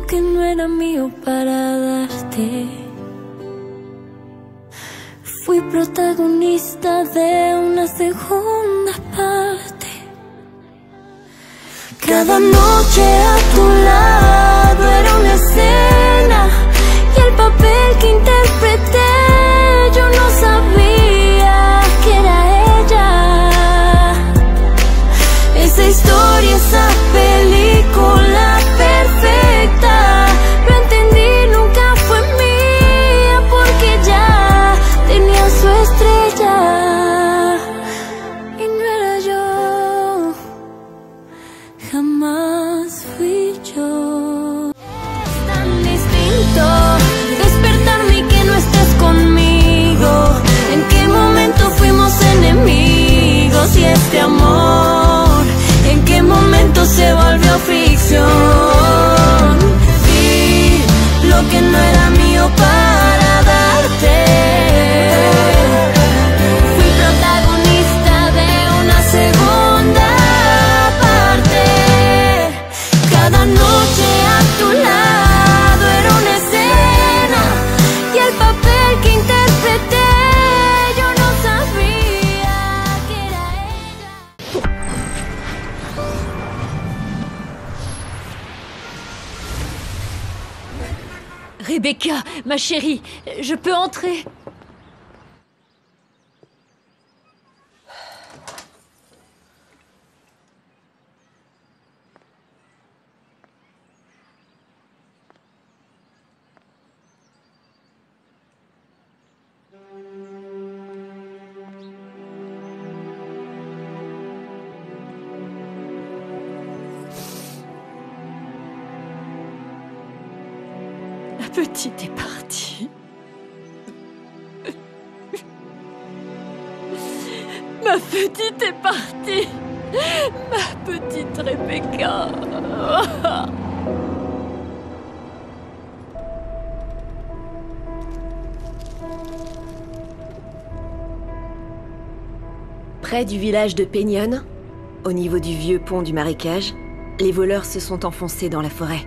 lo que no era mío para darte. Fui protagonista de una segunda parte. Cada noche a tu lado era una escena, y el papel que interpreté yo no sabía que era ella. Esa historia, esa película perfecta, lo entendí, nunca fue mía, porque ya tenía su estrella y no era yo. Jamás fui yo. Es tan distinto despertarme y que no estés conmigo. ¿En qué momento fuimos enemigos? Y este amor, ¿en qué momento se volvió ficción? Vi lo que no era mío para darte. Fui protagonista de una segunda parte. Cada noche a tu lado era una escena, y el papel que interpreté yo no sabía que era ella. Rebecca, ma chérie, je peux entrer? La petite est partie. Ma petite est partie. Ma petite Rebecca. Près du village de Peñón, au niveau du vieux pont du marécage, les voleurs se sont enfoncés dans la forêt.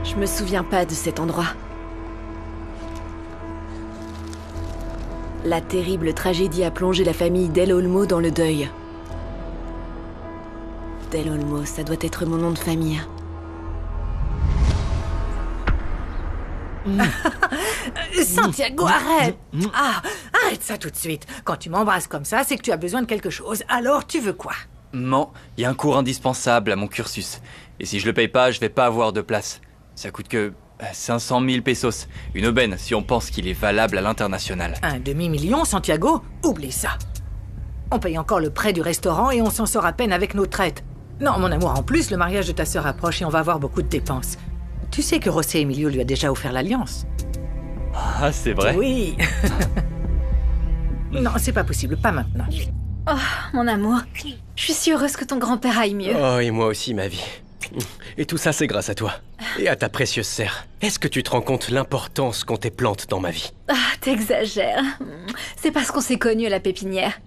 Je me souviens pas de cet endroit. La terrible tragédie a plongé la famille Del Olmo dans le deuil. Del Olmo, ça doit être mon nom de famille. Santiago, arrête! Ah, arrête ça tout de suite. Quand tu m'embrasses comme ça, c'est que tu as besoin de quelque chose. Alors, tu veux quoi? Non, il y a un cours indispensable à mon cursus. Et si je le paye pas, je vais pas avoir de place. Ça coûte que 500 000 pesos. Une aubaine si on pense qu'il est valable à l'international. Un demi-million, Santiago? Oublie ça. On paye encore le prêt du restaurant et on s'en sort à peine avec nos traites. Non, mon amour, en plus, le mariage de ta sœur approche et on va avoir beaucoup de dépenses. Tu sais que José Emilio lui a déjà offert l'alliance. Ah, c'est vrai? Oui. Non, c'est pas possible, pas maintenant. Oh, mon amour, je suis si heureuse que ton grand-père aille mieux. Oh, et moi aussi, ma vie. Et tout ça, c'est grâce à toi. Et à ta précieuse sœur. Est-ce que tu te rends compte l'importance qu'ont tes plantes dans ma vie? Ah, t'exagères. C'est parce qu'on s'est connus à la pépinière.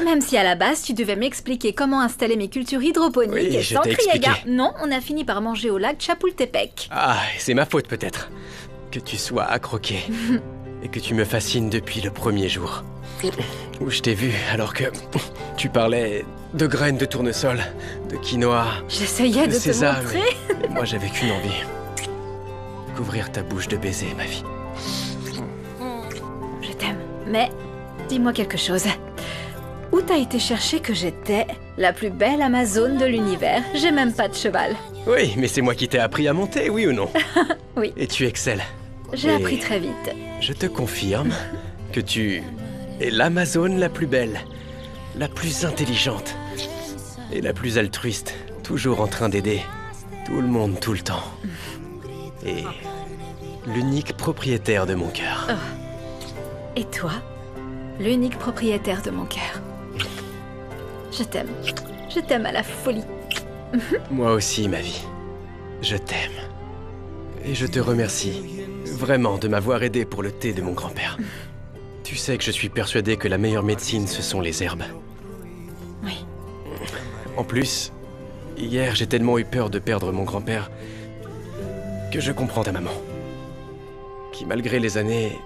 Même si à la base, tu devais m'expliquer comment installer mes cultures hydroponiques Oui, et je sans t'ai crier expliqué. gare. Non, on a fini par manger au lac Chapultepec. Ah, c'est ma faute peut-être. Que tu sois accroqué. Et que tu me fascines depuis le premier jour. Où je t'ai vu alors que tu parlais de graines de tournesol, de quinoa, J'essayais de te sésame. montrer. Et moi, j'avais qu'une envie. Couvrir ta bouche de baisers, ma vie. Je t'aime. Mais, dis-moi quelque chose. Où t'as été chercher que j'étais la plus belle Amazone de l'univers? J'ai même pas de cheval. Oui, mais c'est moi qui t'ai appris à monter, oui ou non? Oui. Et tu excelles. J'ai Et appris très vite. Je te confirme que tu es l'Amazone la plus belle, la plus intelligente et la plus altruiste, toujours en train d'aider tout le monde tout le temps. Et l'unique propriétaire de mon cœur. Et toi, l'unique propriétaire de mon cœur. Je t'aime. Je t'aime à la folie. Moi aussi, ma vie. Je t'aime. Et je te remercie, vraiment, de m'avoir aidé pour le thé de mon grand-père. Tu sais que je suis persuadé que la meilleure médecine, ce sont les herbes. Oui. En plus, hier, j'ai tellement eu peur de perdre mon grand-père que je comprends ta maman. Qui, malgré les années,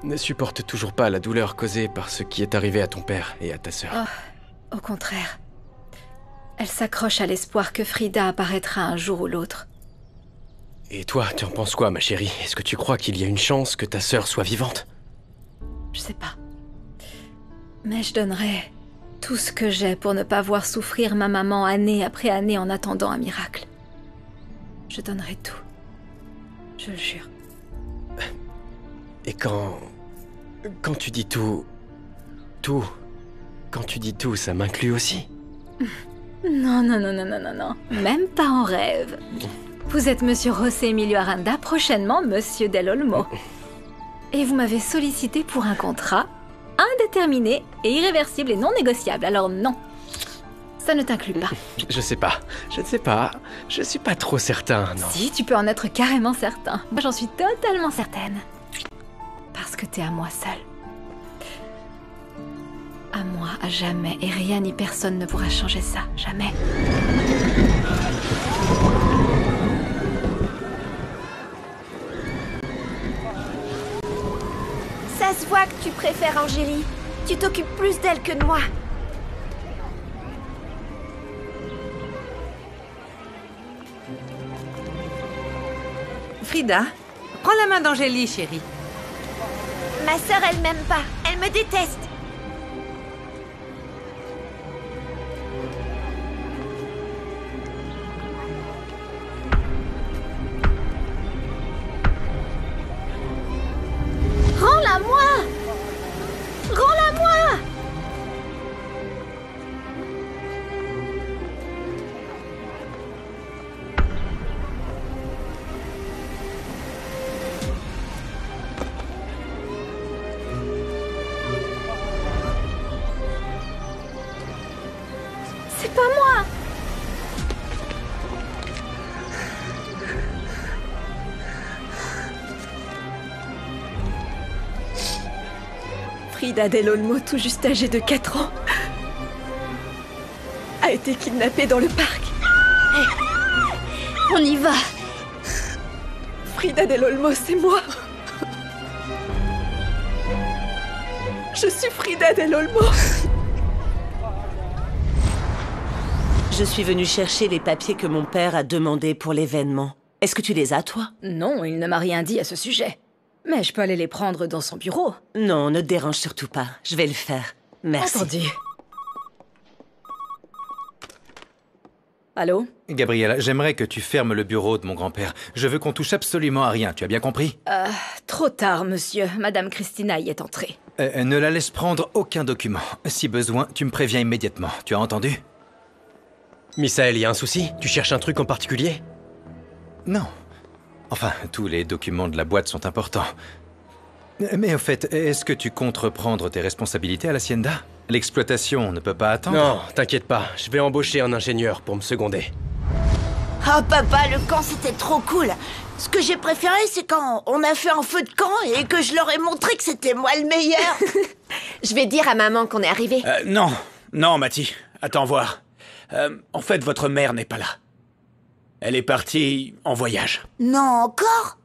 ne supporte toujours pas la douleur causée par ce qui est arrivé à ton père et à ta sœur. Oh, au contraire. Elle s'accroche à l'espoir que Frida apparaîtra un jour ou l'autre. Et toi, tu en penses quoi, ma chérie? Est-ce que tu crois qu'il y a une chance que ta sœur soit vivante? Je sais pas. Mais je donnerais tout ce que j'ai pour ne pas voir souffrir ma maman année après année en attendant un miracle. Je donnerais tout. Je le jure. Et quand tu dis tout... Quand tu dis tout, ça m'inclut aussi? Non, non, non, non, non, non, non. Même pas en rêve. Vous êtes Monsieur José Emilio Aranda, prochainement Monsieur Del Olmo. Et vous m'avez sollicité pour un contrat indéterminé et irréversible et non négociable. Alors non, ça ne t'inclut pas. Je ne sais pas. Je suis pas trop certain, non. Si, tu peux en être carrément certain. Moi, j'en suis totalement certaine. Parce que t'es à moi seule. À moi, à jamais. Et rien ni personne ne pourra changer ça. Jamais. Ça se voit que tu préfères Angélie. Tu t'occupes plus d'elle que de moi. Frida, prends la main d'Angélie, chérie. Ma sœur, elle m'aime pas. Elle me déteste. Rends-la moi! Rends-la moi! C'est pas moi! Frida Del Olmo, tout juste âgée de 4 ans, a été kidnappée dans le parc. On y va! Frida Del Olmo, c'est moi. Je suis Frida Del Olmo. Je suis venue chercher les papiers que mon père a demandés pour l'événement. Est-ce que tu les as, toi? Non, il ne m'a rien dit à ce sujet. Mais je peux aller les prendre dans son bureau. Non, ne te dérange surtout pas. Je vais le faire. Merci. Entendu. Allô? Gabriella, j'aimerais que tu fermes le bureau de mon grand-père. Je veux qu'on touche absolument à rien, tu as bien compris? Trop tard, monsieur. Madame Christina y est entrée. Ne la laisse prendre aucun document. Si besoin, tu me préviens immédiatement. Tu as entendu? Misaël, y a un souci? Tu cherches un truc en particulier? Non. Enfin, tous les documents de la boîte sont importants. Mais au fait, est-ce que tu comptes reprendre tes responsabilités à l'Hacienda? L'exploitation ne peut pas attendre? Non, t'inquiète pas. Je vais embaucher un ingénieur pour me seconder. Oh papa, le camp c'était trop cool. Ce que j'ai préféré, c'est quand on a fait un feu de camp et que je leur ai montré que c'était moi le meilleur. Je vais dire à maman qu'on est arrivé. Non, Mathie. Attends voir. En fait, votre mère n'est pas là. Elle est partie en voyage. Non, encore?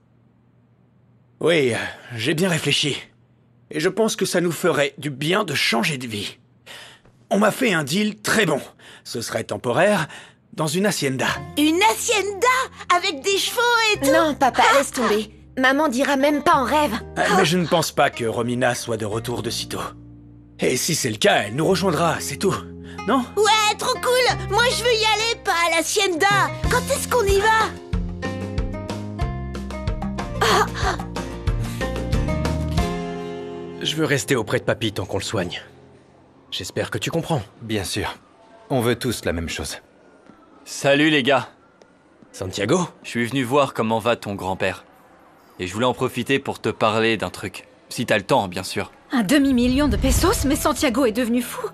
Oui, j'ai bien réfléchi. Et je pense que ça nous ferait du bien de changer de vie. On m'a fait un deal très bon. Ce serait temporaire, dans une hacienda. Une hacienda? Avec des chevaux et tout? Non, papa, laisse tomber. Maman dira même pas en rêve. Mais je ne pense pas que Romina soit de retour de sitôt. Et si c'est le cas, elle nous rejoindra, c'est tout. Non? Ouais, trop cool. Moi, je veux y aller, pas à l'hacienda. Quand est-ce qu'on y va? Je veux rester auprès de papy tant qu'on le soigne. J'espère que tu comprends. Bien sûr. On veut tous la même chose. Salut les gars. Santiago? Je suis venu voir comment va ton grand-père. Et je voulais en profiter pour te parler d'un truc. Si t'as le temps, bien sûr. Un demi-million de pesos, mais Santiago est devenu fou.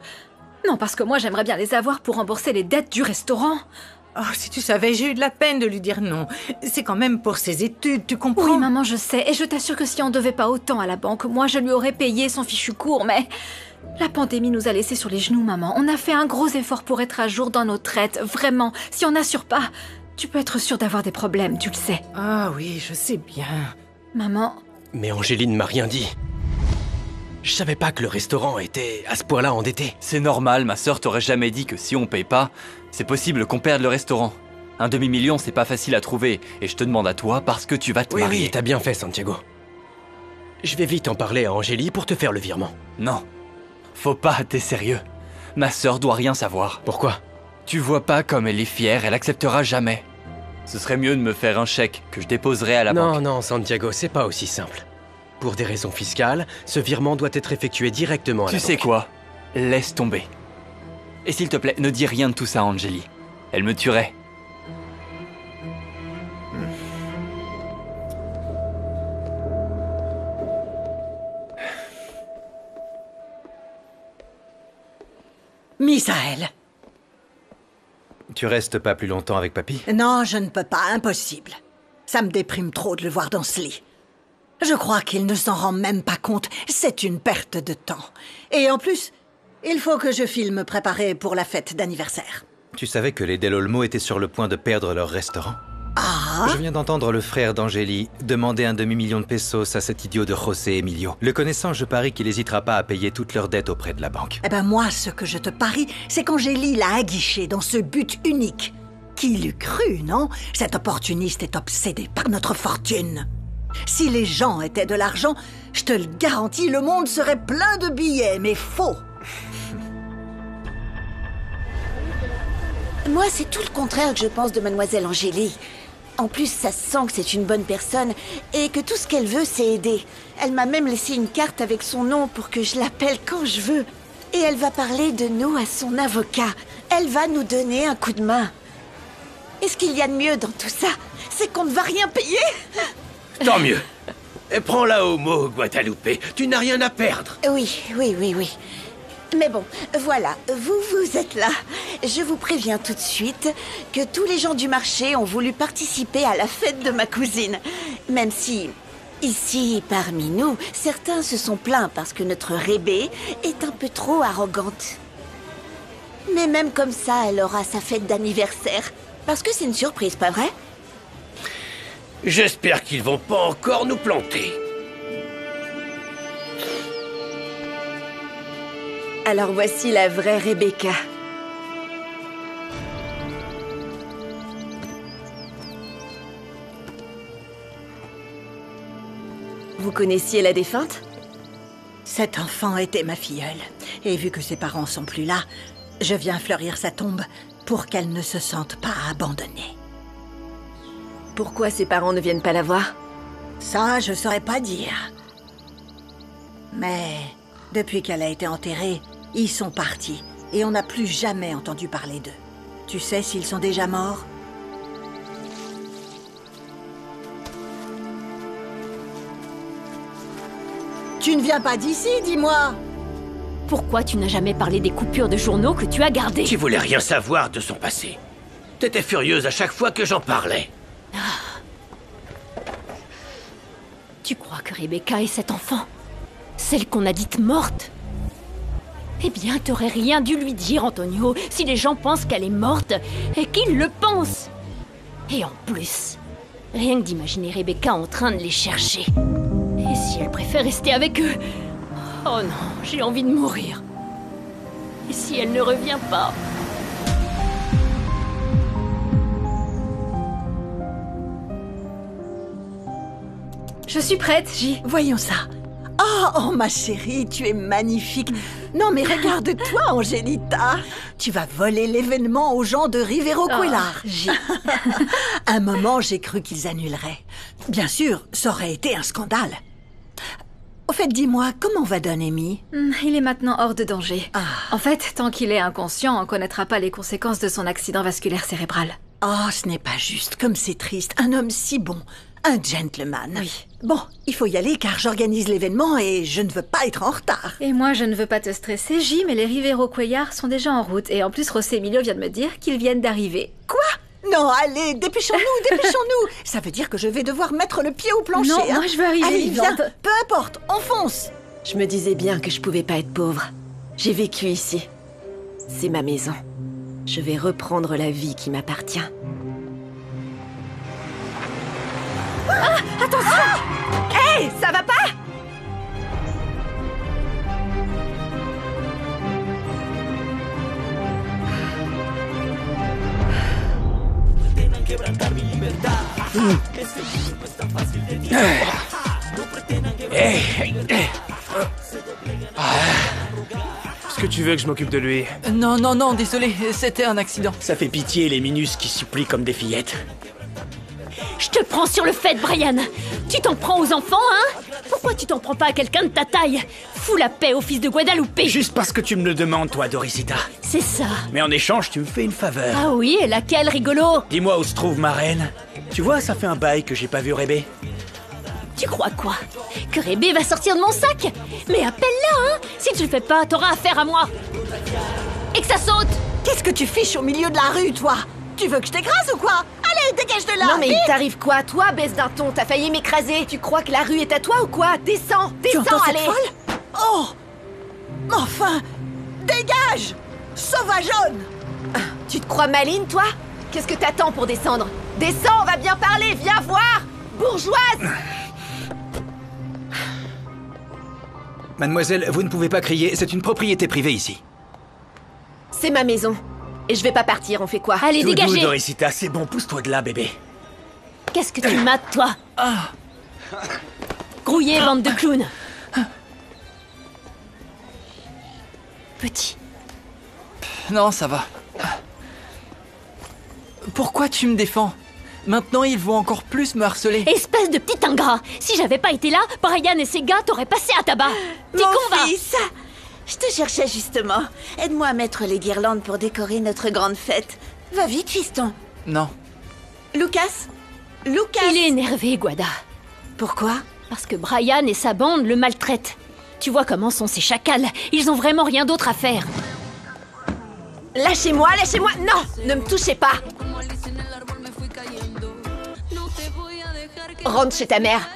Non, parce que moi, j'aimerais bien les avoir pour rembourser les dettes du restaurant. Oh, si tu savais, j'ai eu de la peine de lui dire non. C'est quand même pour ses études, tu comprends? Oui, maman, je sais. Et je t'assure que si on devait pas autant à la banque, moi, je lui aurais payé son fichu cours, mais... La pandémie nous a laissés sur les genoux, maman. On a fait un gros effort pour être à jour dans nos traites. Vraiment. Si on n'assure pas, tu peux être sûre d'avoir des problèmes, tu le sais. Ah oui, je sais bien. Maman... Mais Angéline m'a rien dit. Je savais pas que le restaurant était à ce point-là endetté. C'est normal, ma sœur t'aurait jamais dit que si on paye pas, c'est possible qu'on perde le restaurant. Un demi-million, c'est pas facile à trouver, et je te demande à toi parce que tu vas te marier. Oui, t'as bien fait, Santiago. Je vais vite en parler à Angélie pour te faire le virement. Non. Faut pas, t'es sérieux. Ma sœur doit rien savoir. Pourquoi? Tu vois pas comme elle est fière, elle acceptera jamais. Ce serait mieux de me faire un chèque que je déposerai à la banque. Non, Santiago, c'est pas aussi simple. Pour des raisons fiscales, ce virement doit être effectué directement à la banque. Tu sais quoi? Laisse tomber. Et s'il te plaît, ne dis rien de tout ça à Angélie. Elle me tuerait. Misaël. Tu restes pas plus longtemps avec papy? Non, je ne peux pas, impossible. Ça me déprime trop de le voir dans ce lit. Je crois qu'il ne s'en rend même pas compte, c'est une perte de temps. Et en plus, il faut que je file me préparer pour la fête d'anniversaire. Tu savais que les Del Olmo étaient sur le point de perdre leur restaurant? Ah? Je viens d'entendre le frère d'Angélie demander un demi-million de pesos à cet idiot de José Emilio. Le connaissant, je parie qu'il n'hésitera pas à payer toutes leurs dettes auprès de la banque. Eh ben moi, ce que je te parie, c'est qu'Angélie l'a aguiché dans ce but unique. Qui l'eût cru, non? Cet opportuniste est obsédé par notre fortune. Si les gens étaient de l'argent, je te le garantis, le monde serait plein de billets, mais faux. Moi, c'est tout le contraire que je pense de mademoiselle Angélie. En plus, ça se sent que c'est une bonne personne et que tout ce qu'elle veut, c'est aider. Elle m'a même laissé une carte avec son nom pour que je l'appelle quand je veux. Et elle va parler de nous à son avocat. Elle va nous donner un coup de main. Et ce qu'il y a de mieux dans tout ça, c'est qu'on ne va rien payer. Tant mieux. Et prends-la au mot, Guadalupe. Tu n'as rien à perdre. Oui. Mais bon, voilà, vous êtes là. Je vous préviens tout de suite que tous les gens du marché ont voulu participer à la fête de ma cousine. Même si, ici, parmi nous, certains se sont plaints parce que notre Rébé est un peu trop arrogante. Mais même comme ça, elle aura sa fête d'anniversaire. Parce que c'est une surprise, pas vrai? J'espère qu'ils vont pas encore nous planter. Alors voici la vraie Rebecca. Vous connaissiez la défunte? Cet enfant était ma filleule. Et vu que ses parents sont plus là, je viens fleurir sa tombe pour qu'elle ne se sente pas abandonnée. Pourquoi ses parents ne viennent pas la voir? Ça, je saurais pas dire. Mais depuis qu'elle a été enterrée, ils sont partis. Et on n'a plus jamais entendu parler d'eux. Tu sais s'ils sont déjà morts? Tu ne viens pas d'ici, dis-moi! Pourquoi tu n'as jamais parlé des coupures de journaux que tu as gardées? Tu voulais rien savoir de son passé. T'étais furieuse à chaque fois que j'en parlais. Tu crois que Rebecca est cet enfant? Celle qu'on a dite morte? Eh bien, t'aurais rien dû lui dire, Antonio, si les gens pensent qu'elle est morte et qu'ils le pensent. Et en plus, rien que d'imaginer Rebecca en train de les chercher. Et si elle préfère rester avec eux? Oh non, j'ai envie de mourir. Et si elle ne revient pas? Je suis prête, J. Voyons ça. Oh, ma chérie, tu es magnifique. Non, mais regarde-toi, Angelita. Tu vas voler l'événement aux gens de Rivero Cuellar. J. Un moment, j'ai cru qu'ils annuleraient. Bien sûr, ça aurait été un scandale. Au fait, dis-moi, comment va Don Amy? Il est maintenant hors de danger. En fait, tant qu'il est inconscient, on ne connaîtra pas les conséquences de son accident vasculaire cérébral. Oh, ce n'est pas juste, comme c'est triste. Un homme si bon, Un gentleman. Oui. Bon, il faut y aller car j'organise l'événement et je ne veux pas être en retard. Et moi, je ne veux pas te stresser, Jim, et les Rivero Cuellar sont déjà en route. Et en plus, José Emilio vient de me dire qu'ils viennent d'arriver. Quoi? Non, allez, dépêchons-nous, dépêchons-nous. Ça veut dire que je vais devoir mettre le pied au plancher. Non, hein. moi, je veux arriver Allez, viens, vivante. peu importe, on fonce. Je me disais bien que je pouvais pas être pauvre. J'ai vécu ici. C'est ma maison. Je vais reprendre la vie qui m'appartient. Ah, attention! Hé, ça va pas? Est-ce que tu veux que je m'occupe de lui? Non, non, non, désolé, c'était un accident. Ça fait pitié les minus qui supplient comme des fillettes. Je te prends sur le fait, Brian. Tu t'en prends aux enfants, hein? Pourquoi tu t'en prends pas à quelqu'un de ta taille? Fous la paix au fils de Guadalupe. Juste parce que tu me le demandes, toi, Doricita. C'est ça. Mais en échange, tu me fais une faveur. Ah oui, et laquelle, rigolo? Dis-moi où se trouve ma reine. Tu vois, ça fait un bail que j'ai pas vu Rébé. Tu crois quoi? Que Rébé va sortir de mon sac? Mais appelle-la, hein? Si tu le fais pas, t'auras affaire à moi. Et que ça saute! Qu'est-ce que tu fiches au milieu de la rue, toi? Tu veux que je t'écrase ou quoi? Allez, dégage de là! Non mais vite. il t'arrive quoi? Toi, baisse d'un ton, t'as failli m'écraser. Tu crois que la rue est à toi ou quoi? Descends, Tu descends, entends cette allez! folle? Oh! Enfin! Dégage! Sauvageonne! Tu te crois maligne, toi? Qu'est-ce que t'attends pour descendre? Descends, on va bien parler, viens voir! Bourgeoise! Mademoiselle, vous ne pouvez pas crier, c'est une propriété privée ici. C'est ma maison. Et je vais pas partir, on fait quoi? Allez, Doudou, dégagez! Doricita, c'est bon, pousse-toi de là, bébé. Qu'est-ce que tu mates, toi? Grouillé, bande de clowns! Petit. Non, ça va. Pourquoi tu me défends? Maintenant, ils vont encore plus me harceler. Espèce de petit ingrat! Si j'avais pas été là, Brian et ses gars t'auraient passé à tabac! T'es con, va! Mon fils! Je te cherchais justement. Aide-moi à mettre les guirlandes pour décorer notre grande fête. Va vite, fiston. Non. Lucas? Lucas! Il est énervé, Guada. Pourquoi? Parce que Brian et sa bande le maltraitent. Tu vois comment sont ces chacals. Ils ont vraiment rien d'autre à faire. Lâchez-moi, lâchez-moi! Non! Ne me touchez pas! Rentre chez ta mère.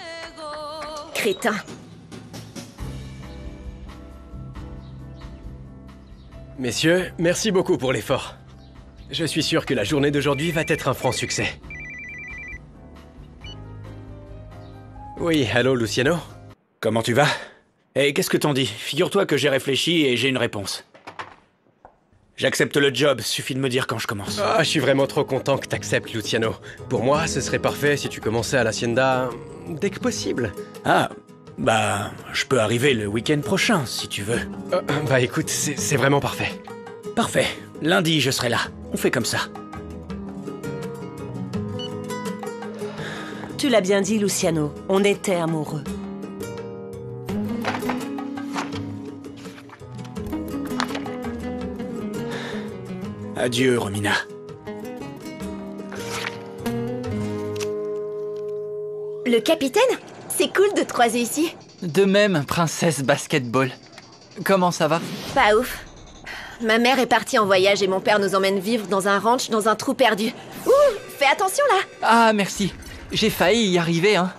Crétin. Messieurs, merci beaucoup pour l'effort. Je suis sûr que la journée d'aujourd'hui va être un franc succès. Oui, allô, Luciano? Comment tu vas? Et qu'est-ce que t'en dis? Figure-toi que j'ai réfléchi et j'ai une réponse. J'accepte le job, suffit de me dire quand je commence. Ah, je suis vraiment trop content que t'acceptes, Luciano. Pour moi, ce serait parfait si tu commençais à l'Hacienda dès que possible. Ah, bah, je peux arriver le week-end prochain, si tu veux. Bah écoute, c'est vraiment parfait. Parfait. Lundi, je serai là. On fait comme ça. Tu l'as bien dit, Luciano. On était amoureux. Adieu, Romina. Le capitaine? C'est cool de te croiser ici. De même, princesse basketball. Comment ça va? Pas ouf. Ma mère est partie en voyage et mon père nous emmène vivre dans un ranch dans un trou perdu. Ouh, fais attention là! Ah, merci. J'ai failli y arriver, hein.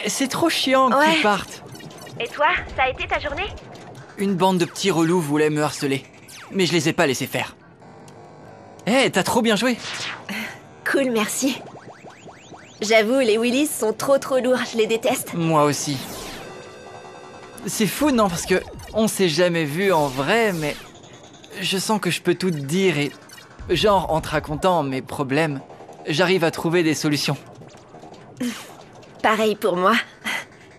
C'est trop chiant qu'ils partent. Et toi, ça a été ta journée? Une bande de petits relous voulait me harceler. Mais je les ai pas laissés faire. T'as trop bien joué. Cool, merci. J'avoue, les Willis sont trop lourds, je les déteste. Moi aussi. C'est fou, non? Parce que on s'est jamais vu en vrai, mais je sens que je peux tout te dire et... Genre, en te racontant mes problèmes, j'arrive à trouver des solutions. Pareil pour moi.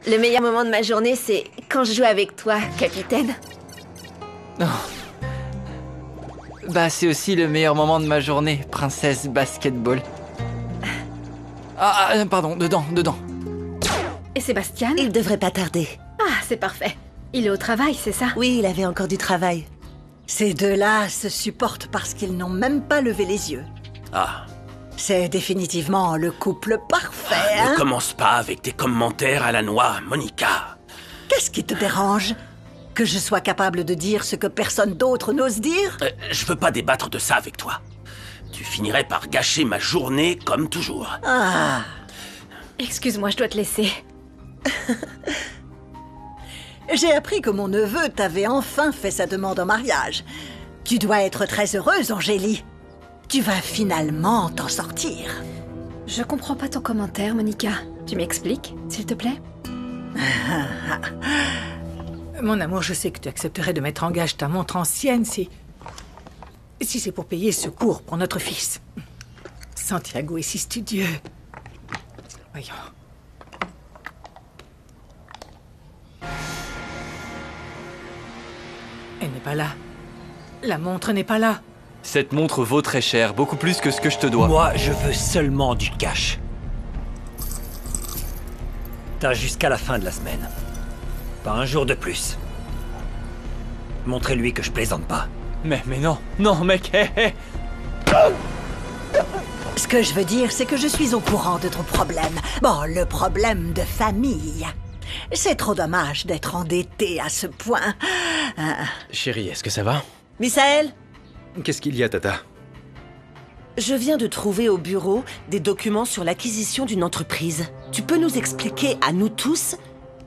Le meilleur moment de ma journée, c'est quand je joue avec toi, capitaine. Oh. Bah, c'est aussi le meilleur moment de ma journée, princesse basketball. Ah, pardon, dedans. Et Sébastien? Il devrait pas tarder. Ah, c'est parfait. Il est au travail, c'est ça? Oui, il avait encore du travail. Ces deux-là se supportent parce qu'ils n'ont même pas levé les yeux. Ah. C'est définitivement le couple parfait, hein? Ne commence pas avec tes commentaires à la noix, Monica. Qu'est-ce qui te dérange? Que je sois capable de dire ce que personne d'autre n'ose dire? Je veux pas débattre de ça avec toi. Tu finirais par gâcher ma journée comme toujours. Ah. Excuse-moi, je dois te laisser. J'ai appris que mon neveu t'avait enfin fait sa demande en mariage. Tu dois être très heureuse, Angélie. Tu vas finalement t'en sortir. Je comprends pas ton commentaire, Monica. Tu m'expliques, s'il te plaît? Mon amour, je sais que tu accepterais de mettre en gage ta montre ancienne si c'est pour payer ce cours pour notre fils. Santiago est si studieux. Voyons. Elle n'est pas là. La montre n'est pas là. Cette montre vaut très cher, beaucoup plus que ce que je te dois. Moi, je veux seulement du cash. T'as jusqu'à la fin de la semaine. Pas un jour de plus. Montrez-lui que je plaisante pas. Mais non, non mec, hé hé. Ce que je veux dire, c'est que je suis au courant de ton problème. Bon, le problème de famille. C'est trop dommage d'être endetté à ce point. Chérie, est-ce que ça va? Misaël, Qu'est-ce qu'il y a, Tata? je viens de trouver au bureau des documents sur l'acquisition d'une entreprise. Tu peux nous expliquer, à nous tous,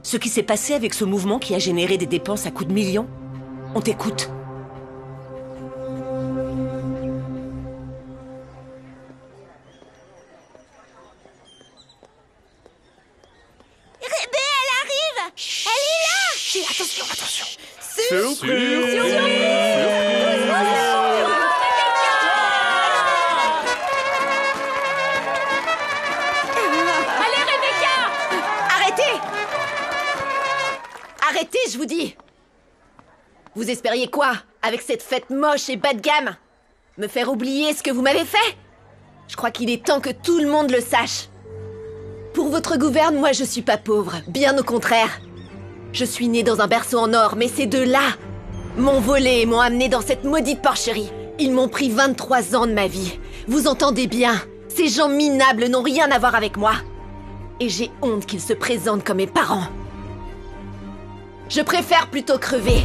ce qui s'est passé avec ce mouvement qui a généré des dépenses à coups de millions? On t'écoute. Rébé, elle arrive! Elle est là! Chut, attention, attention. Allez, Rebecca! Arrêtez! Arrêtez, je vous dis! Vous espériez quoi, avec cette fête moche et bas de gamme? Me faire oublier ce que vous m'avez fait? Je crois qu'il est temps que tout le monde le sache. Pour votre gouverne, moi je suis pas pauvre, bien au contraire. Je suis née dans un berceau en or, mais ces deux-là m'ont volé et m'ont amené dans cette maudite porcherie. Ils m'ont pris 23 ans de ma vie. Vous entendez bien? Ces gens minables n'ont rien à voir avec moi. Et j'ai honte qu'ils se présentent comme mes parents. Je préfère plutôt crever.